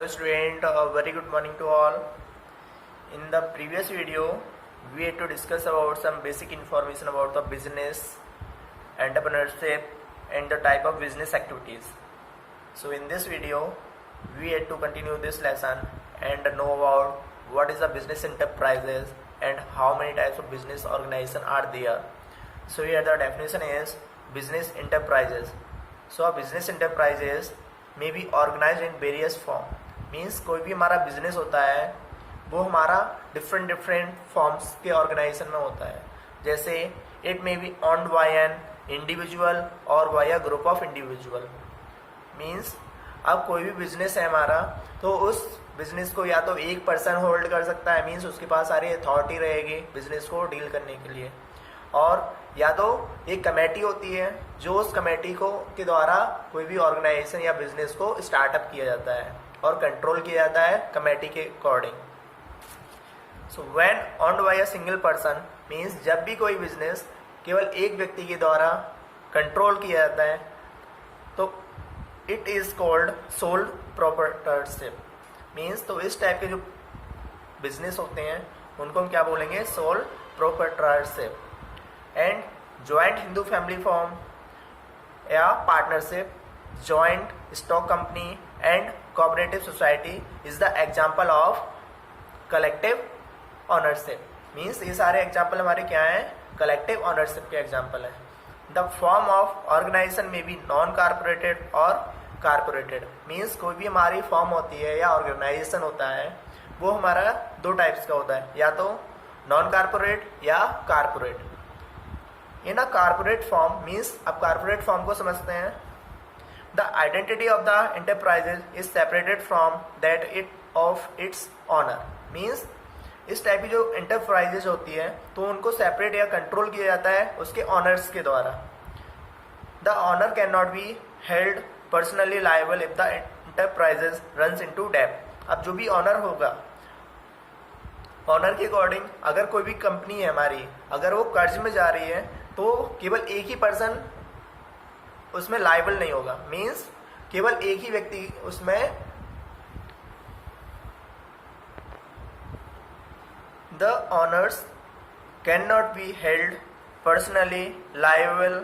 Student, very good morning to all. In the previous video, we had to discuss about some basic information about the business, entrepreneurship, and the type of business activities. So in this video, we had to continue this lesson and know about what is a business enterprises and how many types of business organization are there. So here the definition is business enterprises. So a business enterprises may be organized in various form. Means कोई भी हमारा business होता है वो हमारा different forms के organisation में होता है. जैसे it may be owned by an individual और by a group of individual. Means अब कोई भी बिजनेस है हमारा तो उस बिजनेस को या तो एक पर्सन होल्ड कर सकता है, मीन्स उसके पास सारी अथॉरिटी रहेगी बिजनेस को डील करने के लिए, और या तो एक कमेटी होती है जो उस कमेटी को के द्वारा कोई भी ऑर्गेनाइजेशन या बिजनेस को स्टार्टअप किया जाता है और कंट्रोल किया जाता है कमेटी के according. So when owned by a single person means जब भी कोई बिजनेस केवल एक व्यक्ति के द्वारा कंट्रोल किया जाता है तो it is called sole proprietorship. Means तो इस टाइप के जो बिजनेस होते हैं उनको हम क्या बोलेंगे, sole proprietorship. And joint Hindu family form या partnership, joint stock company and cooperative society is the example of collective ownership. Means ये सारे एग्जाम्पल हमारे क्या हैं, कलेक्टिव ऑनरशिप के एग्जाम्पल हैं. द फॉर्म ऑफ ऑर्गेनाइजेशन में भी नॉन कारपोरेटेड और कारपोरेटेड. मीन्स कोई भी हमारी फॉर्म होती है या ऑर्गेनाइजेशन होता है वो हमारा दो टाइप्स का होता है, या तो नॉन कारपोरेट या कारपोरेट. इन अ कारपोरेट फॉर्म मीन्स अब कारपोरेट फॉर्म को समझते हैं. The identity of the enterprises is separated from that of its owner. Means इस टाइप की जो enterprises होती है तो उनको सेपरेट या कंट्रोल किया जाता है उसके ऑनर्स के द्वारा. The owner cannot be held personally liable if the enterprises runs into debt. अब जो भी ऑनर होगा, ऑनर के अकॉर्डिंग अगर कोई भी कंपनी है हमारी, अगर वो कर्ज में जा रही है तो केवल एक ही पर्सन उसमें लाइबल नहीं होगा. मीन्स केवल एक ही व्यक्ति उसमें the owners can not be held personally liable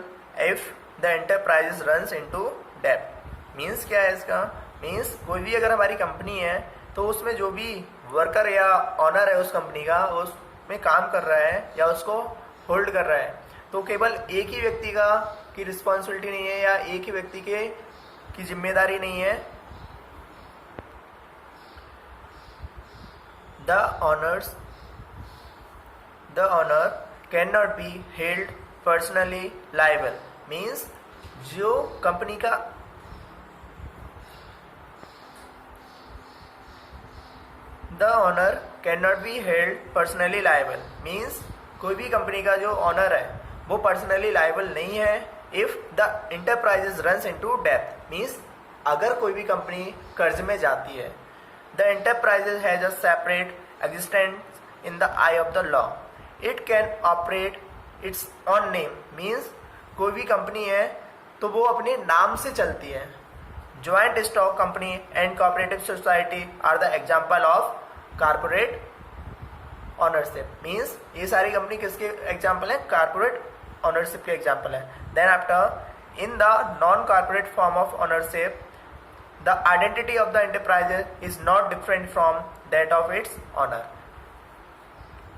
if the enterprise runs into debt. Means क्या है इसका, मीन्स कोई भी अगर हमारी कंपनी है तो उसमें जो भी वर्कर या ऑनर है उस कंपनी का उसमें काम कर रहा है या उसको होल्ड कर रहा है तो केवल एक ही व्यक्ति का की रिस्पॉन्सिबिलिटी नहीं है या एक ही व्यक्ति के की जिम्मेदारी नहीं है. The owner can not be held personally liable. Means जो कंपनी का the owner can not be held personally liable. Means कोई भी कंपनी का जो ऑनर है वो पर्सनली लाइबल नहीं है if the enterprises runs into debt. Means अगर कोई भी कंपनी कर्ज में जाती है, the enterprises has a separate existence in the eye of the law. It can operate its own name. Means कोई भी कंपनी है तो वो अपने नाम से चलती है. Joint stock company and cooperative society are the example of corporate ownership. Means ये सारी कंपनी किसके एग्जाम्पल है, कारपोरेट ऑनरशिप के एग्जाम्पल है. Then after in the non corporate form of ownership the identity of the enterprises is not different from that of its owner.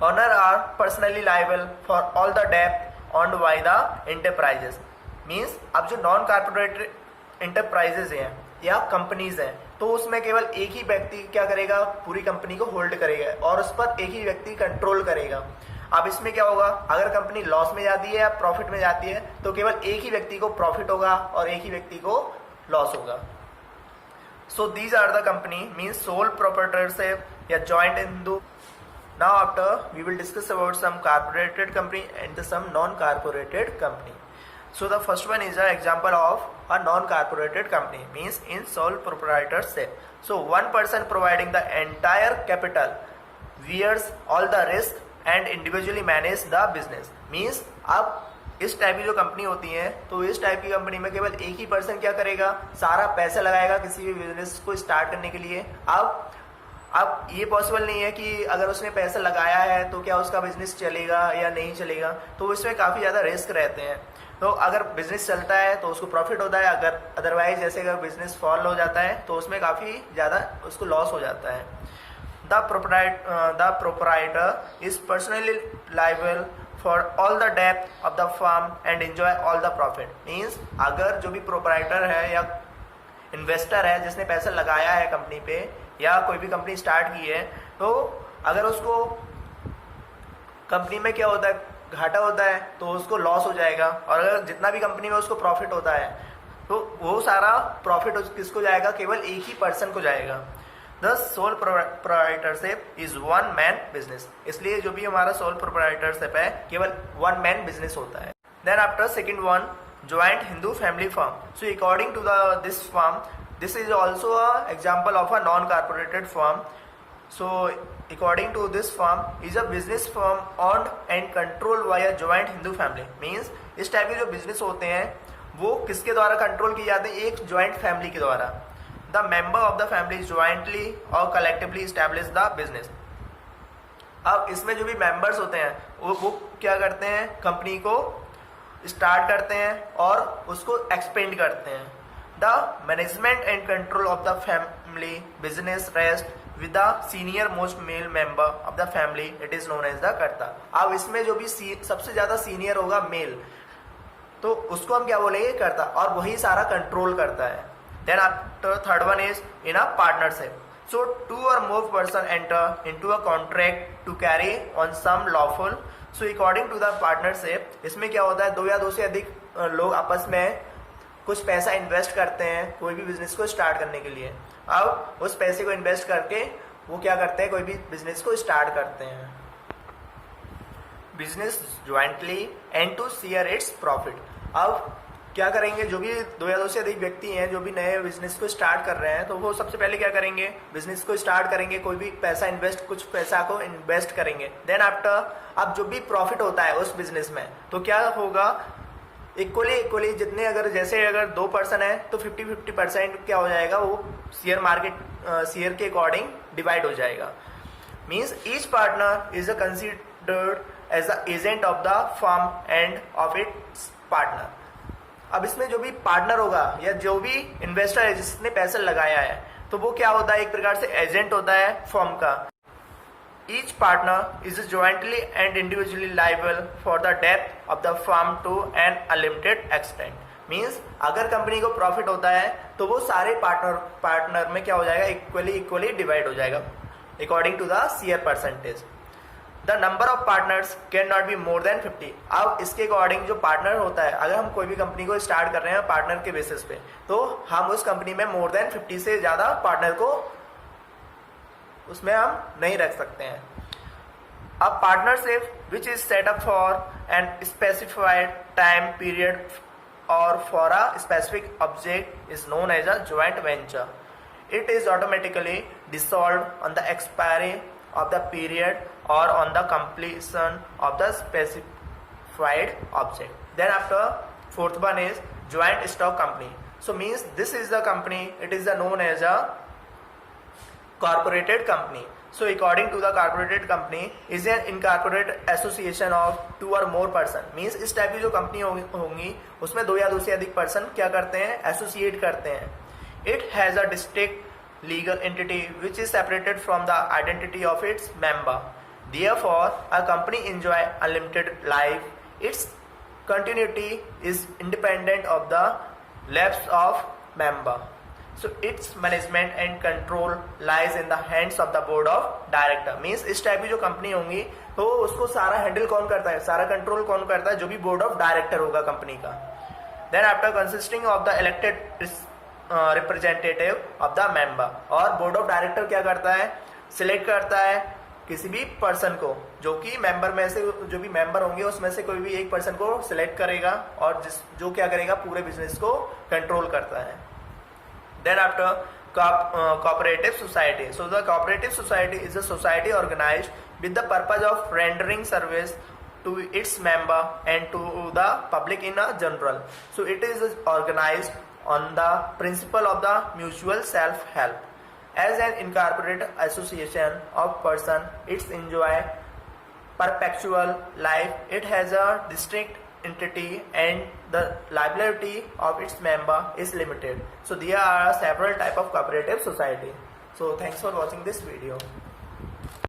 Owner are personally liable for all the debt owned by the enterprises. Means अब जो non corporate enterprises हैं या companies हैं तो उसमें केवल एक ही व्यक्ति क्या करेगा, पूरी कंपनी को होल्ड करेगा और उस पर एक ही व्यक्ति कंट्रोल करेगा. अब इसमें क्या होगा, अगर कंपनी लॉस में जाती है या प्रॉफिट में जाती है तो केवल एक ही व्यक्ति को प्रॉफिट होगा और एक ही व्यक्ति को लॉस होगा. So these are the company means sole proprietorship या joint Hindu. Now after we will discuss about some corporated company and some non corporated company. So the first one is an example of a non-corporated company, means in sole proprietorship. So one person providing the entire capital bears all the risk and individually manage the business. Means अब इस type की जो company होती है, तो इस type की company में केवल एक ही पर्सन क्या करेगा, सारा पैसा लगाएगा किसी भी बिजनेस को स्टार्ट करने के लिए। अब ये पॉसिबल नहीं है कि अगर उसने पैसा लगाया है तो क्या उसका बिजनेस चलेगा या नहीं चलेगा, तो इसमें काफ़ी ज़्यादा रिस्क रहते हैं। तो अगर बिजनेस चलता है तो उसको प्रॉफिट होता है, अगर अदरवाइज जैसे अगर बिजनेस फॉल हो जाता है तो उसमें काफ़ी ज़्यादा उसको लॉस हो जाता है। The proprietor is personally liable for all the debt of the firm and enjoy all the profit. Means अगर जो भी प्रोपराइटर है या इन्वेस्टर है जिसने पैसा लगाया है कंपनी पे या कोई भी कंपनी स्टार्ट की है, तो अगर उसको कंपनी में क्या होता है, घाटा होता है, तो उसको लॉस हो जाएगा। और अगर जितना भी कंपनी में उसको प्रॉफिट होता है तो वो सारा प्रॉफिट किसको जाएगा, केवल एक ही पर्सन को जाएगा। The sole proprietorship is one man business. इसलिए जो भी हमारा सोल प्रोप्राइटरशिप है केवल वन मैन बिजनेस होता है। Then after second one, joint Hindu family firm. So according to this firm, this is also a example of a non-corporated firm. So according to this firm is a business firm owned and controlled by a joint Hindu family. Means इस type के जो business होते हैं वो किसके द्वारा control किए जाते हैं, एक ज्वाइंट फैमिली के द्वारा। The member of the family jointly और कलेक्टिवली स्टैब्लिश द बिजनेस। अब इसमें जो भी मेंबर्स होते हैं वो क्या करते हैं, कंपनी को स्टार्ट करते हैं और उसको एक्सपेंड करते हैं। The management and control of the family business rest with the senior most male member of the family, it is known as the karta. अब इसमें जो भी सबसे ज्यादा सीनियर होगा मेल, तो उसको हम क्या बोलेंगे, कर्ता, और वही सारा कंट्रोल करता है। Then after third one is in a partnership. So two or more person enter into a contract to carry on some lawful. So according to the partnership, इसमें क्या होता है, दो या दो से अधिक लोग आपस में कुछ पैसा इन्वेस्ट करते हैं कोई भी बिजनेस को स्टार्ट करने के लिए। अब उस पैसे को इन्वेस्ट करके वो क्या करते हैं, कोई भी बिजनेस को स्टार्ट करते हैं। Business jointly and to share its profit. अब क्या करेंगे, जो भी दो या दो से अधिक व्यक्ति हैं जो भी नए बिजनेस को स्टार्ट कर रहे हैं, तो वो सबसे पहले क्या करेंगे, बिजनेस को स्टार्ट करेंगे, कोई भी पैसा कुछ पैसा को इन्वेस्ट करेंगे। देन आफ्टर अब जो भी प्रॉफिट होता है उस बिजनेस में, तो क्या होगा, इक्वली जितने, अगर जैसे अगर 2 पर्सन है तो 50-50% क्या हो जाएगा, वो शेयर के अकॉर्डिंग डिवाइड हो जाएगा। Means each partner is considered as the agent of the firm and of its partner. अब इसमें जो भी पार्टनर होगा या जो भी इन्वेस्टर है जिसने पैसा लगाया है, तो वो क्या होता है, एक प्रकार से एजेंट होता है फर्म का। Each partner is jointly and individually liable for the death of the firm to an unlimited extent. Means अगर कंपनी को प्रॉफिट होता है तो वो सारे पार्टनर में क्या हो जाएगा, इक्वली डिवाइड हो जाएगा according to the share percentage. The number of partners can not be more than 50। अब इसके अकॉर्डिंग जो पार्टनर होता है, अगर हम कोई भी कंपनी को स्टार्ट कर रहे हैं पार्टनर के बेसिस पे, तो हम उस कंपनी में मोर देन 50 से ज्यादा पार्टनर को उसमें हम नहीं रख सकते हैं। अब partnership which is set up for an specified time period और for a specific object is known as a joint venture. It is automatically dissolved on the expiry of the period or on the completion of the specified object. Then after fourth one is joint stock company. So means this is the company, it is known as a corporated company. So according to the corporated company is an incorporated association of 2 or more person. Means इस type की जो company होंगी उसमें 2 या 2 से अधिक person क्या करते हैं, एसोसिएट करते हैं। It has a distinct legal entity which is separated from the identity of its member. Therefore, a company enjoy unlimited life. Its continuity is independent of the lapse of member. So its management and control lies in the hands of the board of director. Means इस type की जो company होंगी तो उसको सारा handle कौन करता है, सारा कंट्रोल कौन करता है, जो भी बोर्ड ऑफ डायरेक्टर होगा कंपनी का। Then after consisting of the elected representative of the member, और बोर्ड ऑफ डायरेक्टर क्या करता है, सिलेक्ट करता है किसी भी पर्सन को, जो कि मेंबर में से जो भी मेंबर होंगे उसमें से कोई भी एक पर्सन को सिलेक्ट करेगा और जो क्या करेगा, पूरे बिजनेस को कंट्रोल करता है। Then after cooperative society. So the cooperative society is a society organized with the purpose of rendering service to its member and to the public in a general. So it is organized on the principle of the mutual self-help. As an incorporated association of person, it enjoys perpetual life. It has a distinct entity and the liability of its member is limited. So there are several type of cooperative society. So thanks for watching this video.